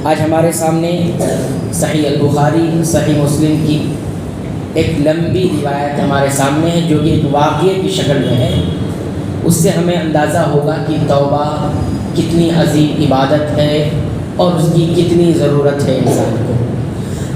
آج ہمارے سامنے صحیح البخاری صحیح مسلم کی ایک لمبی روایت ہمارے سامنے ہے، جو کہ ایک واقعے کی شکل میں ہے۔ اس سے ہمیں اندازہ ہوگا کہ توبہ کتنی عظیم عبادت ہے اور اس کی کتنی ضرورت ہے انسان کو۔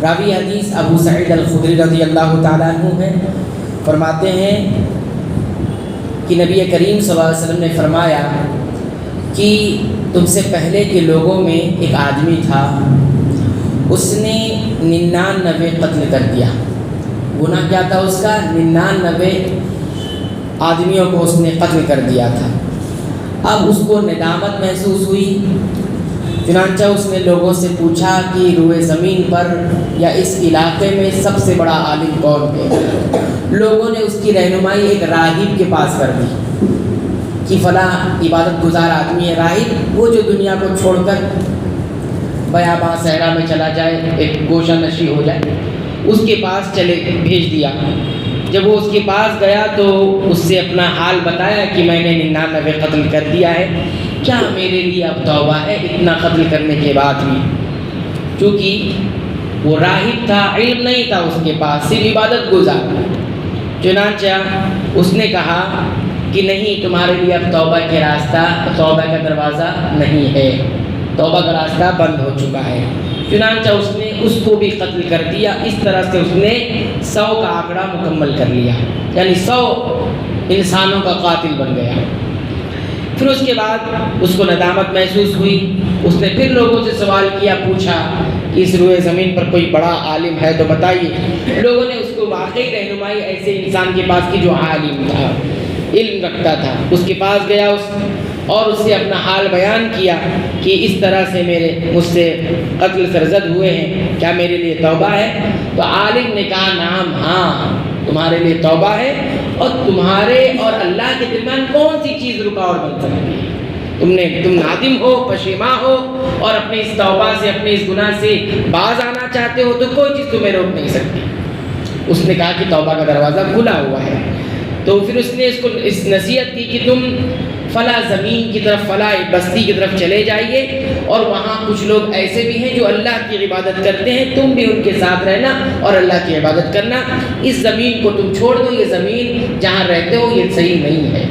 راوی حدیث ابو سعید الخدری رضی اللہ تعالیٰ عنہ ہے، فرماتے ہیں کہ نبی کریم صلی اللہ علیہ وسلم نے فرمایا کہ تم سے پہلے کے لوگوں میں ایک آدمی تھا، اس نے 99 قتل کر دیا۔ گناہ کیا تھا اس کا؟ 99 آدمیوں کو اس نے قتل کر دیا تھا۔ اب اس کو ندامت محسوس ہوئی، چنانچہ اس نے لوگوں سے پوچھا کہ روئے زمین پر یا اس علاقے میں سب سے بڑا عالم کون ہے؟ لوگوں نے اس کی رہنمائی ایک راہب کے پاس کر دی کہ فلاں عبادت گزار آدمی ہے راہب، وہ جو دنیا کو چھوڑ کر بیاباں صحرا میں چلا جائے، ایک گوشہ نشی ہو جائے، اس کے پاس بھیج دیا۔ جب وہ اس کے پاس گیا تو اس سے اپنا حال بتایا کہ میں نے 99 قتل کر دیا ہے، کیا میرے لیے اب توبہ ہے اتنا قتل کرنے کے بعد بھی؟ کیونکہ وہ راہب تھا، علم نہیں تھا اس کے پاس، صرف عبادت گزار۔ چنانچہ اس نے کہا کہ نہیں، تمہارے لیے اب توبہ کا دروازہ نہیں ہے، توبہ کا راستہ بند ہو چکا ہے۔ چنانچہ اس نے اس کو بھی قتل کر دیا۔ اس طرح سے اس نے 100 کا آنکڑا مکمل کر لیا، یعنی 100 انسانوں کا قاتل بن گیا۔ پھر اس کے بعد اس کو ندامت محسوس ہوئی، اس نے پھر لوگوں سے سوال کیا، پوچھا کہ اس روئے زمین پر کوئی بڑا عالم ہے تو بتائیے۔ لوگوں نے اس کو واقعی رہنمائی ایسے انسان کے پاس کی جو عالم تھا، علم رکھتا تھا، اس کے پاس گیا اور اس سے اپنا حال بیان کیا کہ اس طرح سے مجھ سے قتل سرزد ہوئے ہیں، کیا میرے لیے توبہ ہے؟ تو عالم نے کہا نعم، ہاں تمہارے لیے توبہ ہے، اور تمہارے اور اللہ کے درمیان کون سی چیز رکاوٹ بن سکتی ہے؟ تم نادم ہو، پشیماں ہو اور اپنے اس توبہ سے، اپنے اس گناہ سے باز آنا چاہتے ہو تو کوئی چیز تمہیں روک نہیں سکتی۔ اس نے کہا کہ توبہ کا دروازہ کھلا ہوا ہے۔ تو پھر اس نے اس کو نصیحت کی کہ تم فلاں زمین کی طرف، فلاں بستی کی طرف چلے جائیے، اور وہاں کچھ لوگ ایسے بھی ہیں جو اللہ کی عبادت کرتے ہیں، تم بھی ان کے ساتھ رہنا اور اللہ کی عبادت کرنا۔ اس زمین کو تم چھوڑ دو، یہ زمین جہاں رہتے ہو یہ صحیح نہیں ہے،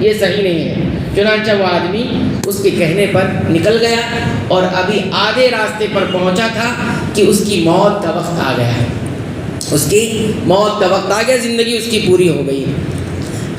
یہ صحیح نہیں ہے۔ چنانچہ وہ آدمی اس کے کہنے پر نکل گیا، اور ابھی آدھے راستے پر پہنچا تھا کہ اس کی موت کا وقت آ گیا، اس کی موت کا وقت آ گیا، زندگی اس کی پوری ہو گئی۔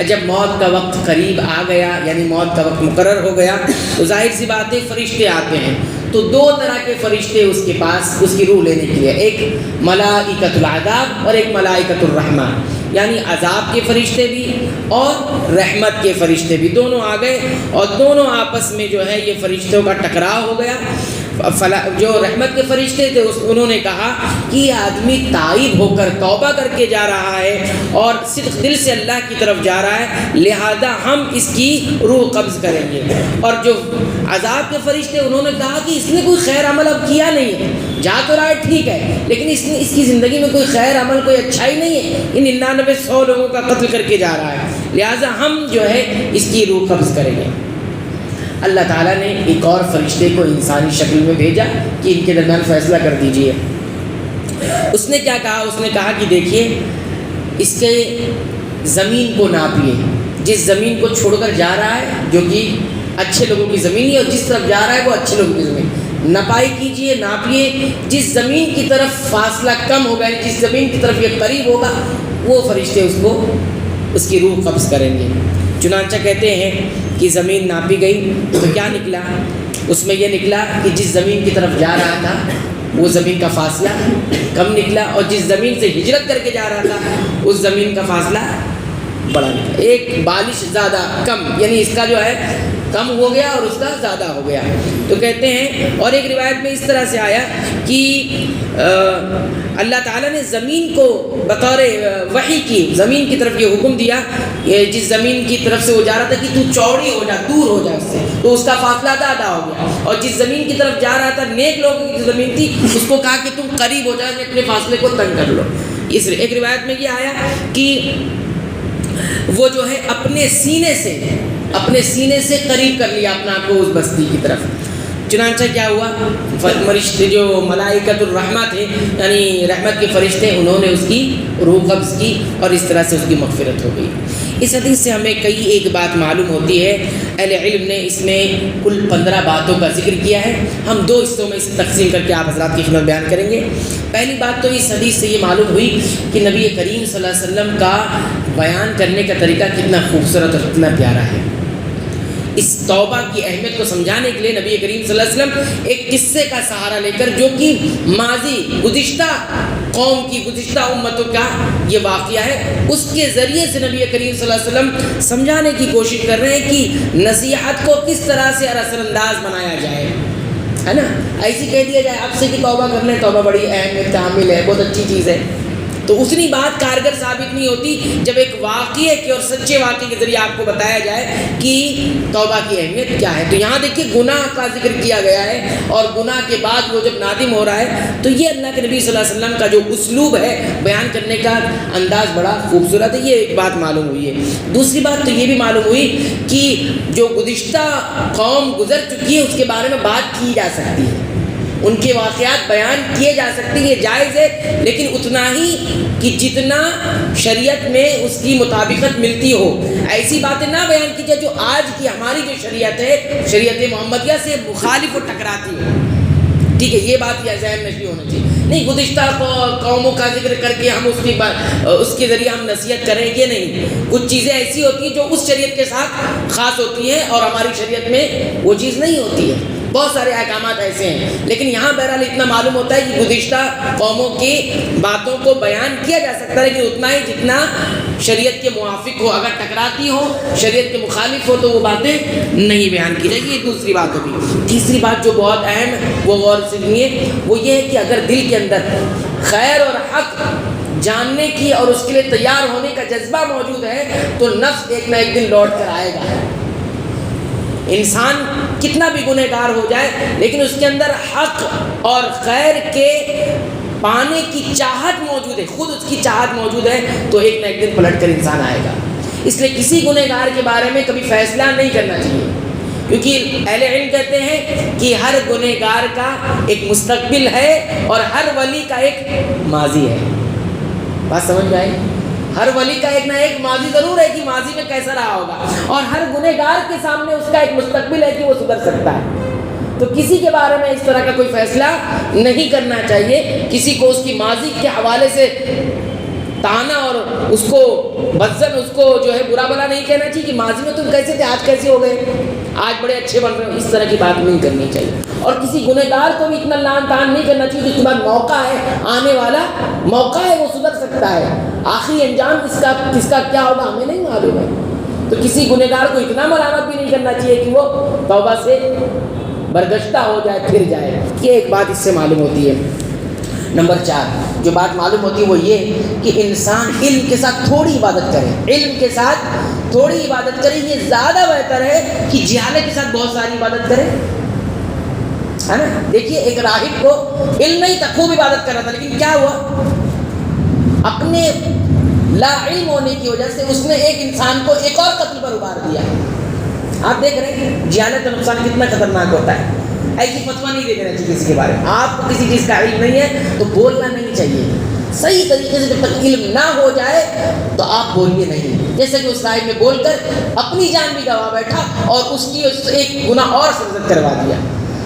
جب موت کا وقت قریب آ گیا، یعنی موت کا وقت مقرر ہو گیا، تو ظاہر سی بات ہے فرشتے آتے ہیں۔ تو 2 طرح کے فرشتے اس کے پاس اس کی روح لینے کے لیے، ایک ملائکۃ العذاب اور ایک ملائکۃ الرحمہ، یعنی عذاب کے فرشتے بھی اور رحمت کے فرشتے بھی، دونوں آ گئے، اور دونوں آپس میں جو ہے یہ فرشتوں کا ٹکراؤ ہو گیا۔ جو رحمت کے فرشتے تھے انہوں نے کہا کہ یہ آدمی تائب ہو کر توبہ کر کے جا رہا ہے اور صدق دل سے اللہ کی طرف جا رہا ہے، لہذا ہم اس کی روح قبض کریں گے۔ اور جو عذاب کے فرشتے انہوں نے کہا کہ اس نے کوئی خیر عمل اب کیا نہیں ہے، جا تو رہا ہے ٹھیک ہے، لیکن اس کی زندگی میں کوئی خیر عمل، کوئی اچھائی نہیں ہے، ان 99 لوگوں کا قتل کر کے جا رہا ہے، لہذا ہم جو ہے اس کی روح قبض کریں گے۔ اللہ تعالیٰ نے ایک اور فرشتے کو انسانی شکل میں بھیجا کہ ان کے درمیان فیصلہ کر دیجئے۔ اس نے کیا کہا؟ اس نے کہا کہ دیکھیے، اس کے زمین کو ناپیے، جس زمین کو چھوڑ کر جا رہا ہے جو کہ اچھے لوگوں کی زمین ہے، اور جس طرف جا رہا ہے وہ اچھے لوگوں کی زمین، نپائی کیجئے، ناپیے، جس زمین کی طرف فاصلہ کم ہوگا، جس زمین کی طرف یہ قریب ہوگا، وہ فرشتے اس کی روح قبض کریں گے۔ چنانچہ کہتے ہیں کہ زمین ناپی گئی تو کیا نکلا؟ اس میں یہ نکلا کہ جس زمین کی طرف جا رہا تھا وہ زمین کا فاصلہ کم نکلا، اور جس زمین سے ہجرت کر کے جا رہا تھا اس زمین کا فاصلہ بڑا نکلا، ایک بالش زیادہ کم، یعنی اس کا جو ہے کم ہو گیا اور اس کا زیادہ ہو گیا۔ تو کہتے ہیں، اور ایک روایت میں اس طرح سے آیا کہ اللہ تعالیٰ نے زمین کو بطور وحی کی زمین کی طرف یہ حکم دیا، جس زمین کی طرف سے وہ جا رہا تھا کہ تو چوڑی ہو جا، دور ہو جا اس سے، تو اس کا فاصلہ زیادہ ہو گیا، اور جس زمین کی طرف جا رہا تھا نیک لوگوں کی زمین تھی، اس کو کہا کہ تم قریب ہو جاؤ، اپنے فاصلے کو تنگ کر لو۔ ایک روایت میں یہ آیا کہ وہ جو ہے اپنے سینے سے قریب کر لیا اپنا کو اس بستی کی طرف، چنانچہ کیا ہوا، فرشتے جو ملائکۃ الرحمہ تھے یعنی رحمت کے فرشتے، انہوں نے اس کی روح قبض کی اور اس طرح سے اس کی مغفرت ہو گئی۔ اس حدیث سے ہمیں کئی ایک بات معلوم ہوتی ہے۔ اہل علم نے اس میں کل 15 باتوں کا ذکر کیا ہے، ہم 2 حصوں میں اسے تقسیم کر کے آپ حضرات کی خدمت بیان کریں گے۔ پہلی بات تو اس حدیث سے یہ معلوم ہوئی کہ نبی کریم صلی اللہ علیہ وسلم کا بیان کرنے کا طریقہ کتنا خوبصورت اور کتنا پیارا ہے۔ اس توبہ کی اہمیت کو سمجھانے کے لیے نبی کریم صلی اللہ علیہ وسلم ایک قصے کا سہارا لے کر، جو کہ ماضی گزشتہ قوم کی، گزشتہ امتوں کا یہ واقعہ ہے، اس کے ذریعے سے نبی کریم صلی اللہ علیہ وسلم سمجھانے کی کوشش کر رہے ہیں کہ نصیحت کو کس طرح سے اثر انداز بنایا جائے، ہے نا۔ ایسی کہہ دیا جائے اب سے کہ توبہ کر لیں، توبہ بڑی اہمیت کا حامل ہے، بہت اچھی چیز ہے، تو اتنی بات کارگر ثابت نہیں ہوتی جب ایک واقعے کے اور سچے واقعے کے ذریعے آپ کو بتایا جائے کہ توبہ کی اہمیت کیا ہے۔ تو یہاں دیکھیے گناہ کا ذکر کیا گیا ہے، اور گناہ کے بعد وہ جب نادم ہو رہا ہے تو یہ اللہ کے نبی صلی اللہ علیہ وسلم کا جو اسلوب ہے بیان کرنے کا انداز بڑا خوبصورت ہے، یہ ایک بات معلوم ہوئی ہے۔ دوسری بات تو یہ بھی معلوم ہوئی کہ جو گزشتہ قوم گزر چکی ہے اس کے بارے میں بات کی جا سکتی ہے، ان کے واقعات بیان کیے جا سکتے ہیں، یہ جائز ہے، لیکن اتنا ہی کہ جتنا شریعت میں اس کی مطابقت ملتی ہو۔ ایسی باتیں نہ بیان کی جائے جو آج کی ہماری جو شریعت ہے، شریعت محمدیہ سے مخالف و ٹکراتی ہو، ٹھیک ہے، یہ بات یہ ذہن نشی ہونا چاہیے۔ نہیں گزشتہ قوموں کا ذکر کر کے ہم اس کے ذریعے ہم نصیحت کریں، یہ نہیں۔ کچھ چیزیں ایسی ہوتی ہیں جو اس شریعت کے ساتھ خاص ہوتی ہیں اور ہماری شریعت میں وہ چیز نہیں ہوتی ہے، بہت سارے احکامات ایسے ہیں، لیکن یہاں بہرحال اتنا معلوم ہوتا ہے کہ گزشتہ قوموں کی باتوں کو بیان کیا جا سکتا ہے، لیکن اتنا ہی جتنا شریعت کے موافق ہو۔ اگر ٹکراتی ہو، شریعت کے مخالف ہو تو وہ باتیں نہیں بیان کی جائے گی، یہ دوسری بات ہوگی۔ تیسری بات جو بہت اہم ہے وہ غور سے سنیے، وہ یہ ہے کہ اگر دل کے اندر خیر اور حق جاننے کی اور اس کے لیے تیار ہونے کا جذبہ موجود ہے تو نفس ایک نہ ایک دن لوٹ کر آئے گا۔ انسان کتنا بھی گنہگار ہو جائے لیکن اس کے اندر حق اور خیر کے پانے کی چاہت موجود ہے، خود اس کی چاہت موجود ہے تو ایک نہ ایک دن پلٹ کر انسان آئے گا۔ اس لیے کسی گنہگار کے بارے میں کبھی فیصلہ نہیں کرنا چاہیے، کیونکہ اہل علم کہتے ہیں کہ ہر گنہگار کا ایک مستقبل ہے اور ہر ولی کا ایک ماضی ہے۔ بات سمجھ میں آئی؟ ہر ولی کا ایک نہ ایک ماضی ضرور ہے کہ ماضی میں کیسا رہا ہوگا، اور ہر گنہگار کے سامنے اس کا ایک مستقبل ہے کہ وہ سدھر سکتا ہے۔ تو کسی کے بارے میں اس طرح کا کوئی فیصلہ نہیں کرنا چاہیے، کسی کو اس کی ماضی کے حوالے سے تانا اور اس کو بزن، اس کو جو ہے برا بلا نہیں کہنا چاہیے کہ ماضی میں تم کیسے تھے، آج کیسے ہو گئے، آج بڑے اچھے بن رہے ہو، اس طرح کی بات نہیں کرنی چاہیے۔ اور کسی گنہگار کو بھی اتنا لان تان نہیں کرنا چاہیے، جس کے بعد موقع ہے، آنے والا موقع ہے، وہ سدھر سکتا ہے، آخری انجام کس کا کیا ہوگا ہمیں نہیں معلوم ہے۔ تو کسی گنہگار کو اتنا ملامت بھی نہیں کرنا چاہیے کہ وہ توبہ سے برگشتہ ہو جائے، پھر جائے۔ یہ ایک بات اس سے معلوم ہوتی ہے۔ نمبر 4 جو بات معلوم ہوتی ہے وہ یہ کہ انسان علم کے ساتھ تھوڑی عبادت کرے، علم کے ساتھ تھوڑی عبادت کرے، یہ زیادہ بہتر ہے کہ جہالت کے ساتھ بہت ساری عبادت کرے، ہے نا۔ دیکھیے ایک راہب کو علم نہیں تھا، خوب عبادت کر رہا تھا، لیکن کیا ہوا، اپنے لا علم ہونے کی وجہ سے اس نے ایک انسان کو ایک اور قتل پر ابھار دیا۔ آپ دیکھ رہے ہیں جہالت کا نقصان کتنا خطرناک ہوتا ہے۔ ایسی فتویٰ نہیں دے دینا چاہیے کسی کے بارے میں، آپ کو کسی چیز کا علم نہیں ہے تو بولنا نہیں چاہیے، صحیح طریقے سے جب تک علم نہ ہو جائے تو آپ بولیے نہیں۔ جیسے کہ اس صاحب نے بول کر اپنی جان بھی گوا بیٹھا اور اس کی ایک گناہ اور سرزد کروا دیا،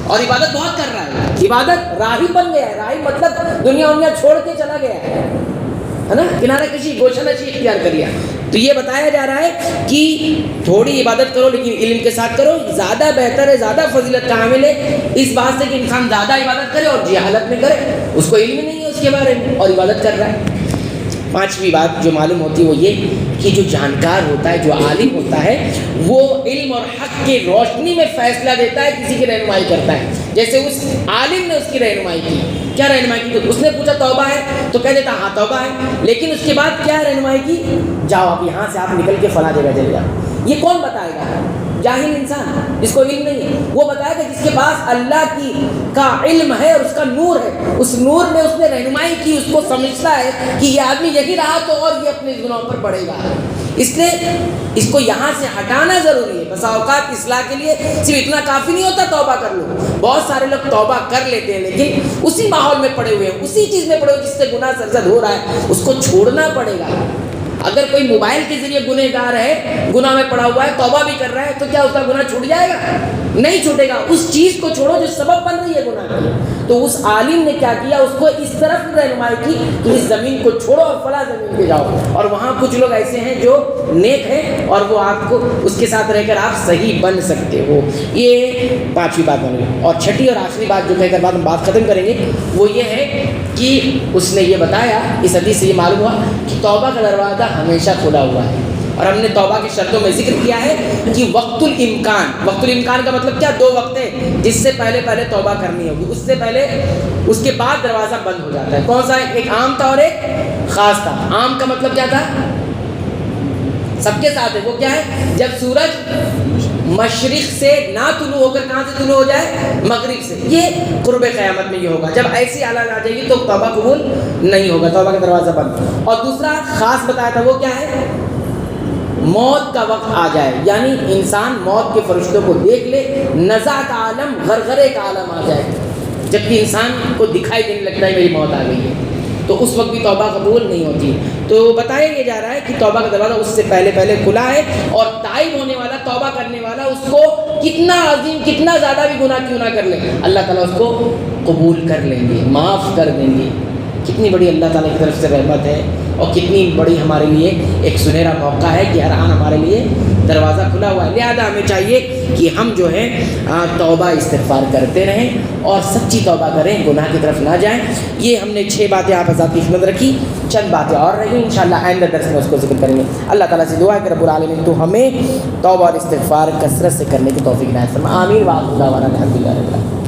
اور عبادت بہت کر رہا ہے، عبادت راہب بن گیا ہے، راہب مطلب دنیا چھوڑ کے چلا گیا ہے نا، کنارہ کشی گوشہ نشی اختیار کر لیا۔ تو یہ بتایا جا رہا ہے کہ تھوڑی عبادت کرو لیکن علم کے ساتھ کرو، زیادہ بہتر ہے، زیادہ فضیلت کا حامل ہے اس بات سے کہ انسان زیادہ عبادت کرے اور جہالت میں کرے، اس کو علم نہیں ہے اس کے بارے میں اور عبادت کر رہا ہے۔ 5ویں بات جو معلوم ہوتی ہے وہ یہ کہ جو جانکار ہوتا ہے، جو عالم ہوتا ہے، وہ علم اور حق کی روشنی میں فیصلہ دیتا ہے، کسی کی رہنمائی کرتا ہے۔ جیسے اس عالم نے اس کی رہنمائی کی، کیا رہنمائی کی؟ تو اس نے پوچھا توبہ ہے تو کہہ دیتا ہاں توبہ ہے، لیکن اس کے بعد کیا رہنمائی کی؟ جاؤ آپ یہاں سے، آپ نکل کے فلاں جگہ چلے جاؤ۔ یہ کون بتائے گا؟ جاہل انسان جس کو علم نہیں ہے، وہ بتایا کہ جس کے پاس اللہ کا علم ہے اور اس کا نور ہے، اس نور میں اس نے رہنمائی کی، اس کو سمجھتا ہے کہ یہ آدمی یہی رہا تو اور یہ اپنے گناہوں پر پڑے گا، اس لیے اس کو یہاں سے ہٹانا ضروری ہے۔ بسا اوقات اصلاح کے لیے صرف اتنا کافی نہیں ہوتا توبہ کر لو، بہت سارے لوگ توبہ کر لیتے ہیں لیکن اسی ماحول میں پڑے ہوئے ہیں، اسی چیز میں پڑے ہوئے جس سے گناہ سرزد ہو رہا ہے، اس کو چھوڑنا پڑے گا۔ اگر کوئی موبائل کے ذریعے گنہگار ہے، گناہ میں پڑا ہوا ہے، توبہ بھی کر رہا ہے، تو کیا اس کا گناہ چھوٹ جائے گا؟ نہیں چھوٹے گا۔ اس چیز کو چھوڑو جو سبب بن رہی ہے گناہ کی۔ تو اس عالم نے کیا کیا، اس کو اس طرف رہنمائی کی کہ اس زمین کو چھوڑو اور فلاں زمین پہ جاؤ، اور وہاں کچھ لوگ ایسے ہیں جو نیک ہیں اور وہ آپ کو اس کے ساتھ رہ کر آپ صحیح بن سکتے ہو۔ یہ پانچویں بات بن گئی۔ اور چھٹی اور آخری بات جو کہہ کر بعد ہم بات ختم کریں گے وہ یہ ہے کہ اس نے یہ بتایا، اس حدیث سے یہ معلوم ہوا کہ توبہ کا دروازہ ہمیشہ کھلا ہوا ہے، اور ہم نے توبہ کی شرطوں میں ذکر کیا ہے کہ وقت الامکان، وقت الامکان کا مطلب کیا، 2 وقت ہیں جس سے پہلے توبہ کرنی ہوگی، اس سے پہلے، اس کے بعد دروازہ بند ہو جاتا ہے۔ کون سا ہے؟ ایک عام تھا اور ایک خاص تھا۔ عام کا مطلب کیا تھا؟ سب کے ساتھ ہے، وہ کیا ہے؟ جب سورج مشرق سے نہ طلوع ہو کر کہاں سے طلوع ہو جائے؟ مغرب سے، یہ قرب قیامت میں یہ ہوگا۔ جب ایسی حالت آ جائے گی تو توبہ قبول نہیں ہوگا، توبہ کا دروازہ بند۔ اور دوسرا خاص بتایا تھا، وہ کیا ہے؟ موت کا وقت آ جائے، یعنی انسان موت کے فرشتوں کو دیکھ لے، نزع کا عالم، غرغرے کا عالم آ جائے، جبکہ انسان کو دکھائی دینے لگتا ہے میری موت آ گئی ہے، تو اس وقت بھی توبہ قبول نہیں ہوتی۔ تو بتایا یہ جا رہا ہے کہ توبہ کا دروازہ اس سے پہلے کھلا ہے، اور تائب ہونے والا، توبہ کرنے والا، اس کو کتنا عظیم، کتنا زیادہ بھی گناہ کیوں نہ کر لے، اللہ تعالیٰ اس کو قبول کر لیں گے، معاف کر دیں گے۔ کتنی بڑی اللہ تعالیٰ کی طرف سے رحمت ہے، اور کتنی بڑی ہمارے لیے ایک سنہرا موقع ہے کہ ہر آن ہمارے لیے دروازہ کھلا ہوا ہے۔ لہذا ہمیں چاہیے کہ ہم جو ہے توبہ استغفار کرتے رہیں اور سچی توبہ کریں، گناہ کی طرف نہ جائیں۔ یہ ہم نے 6 باتیں آپ حضرات کی خدمت رکھی، چند باتیں اور رہیں، انشاءاللہ آئندہ درس میں اس کو ذکر کریں گے۔ اللہ تعالیٰ سے دعا ہے کہ رب العالمین تو ہمیں توبہ اور استغفار کثرت سے کرنے کی توفیق عنایت فرمائے۔ آمین۔ وآخر دعوانا الحمدللہ رب العالمین۔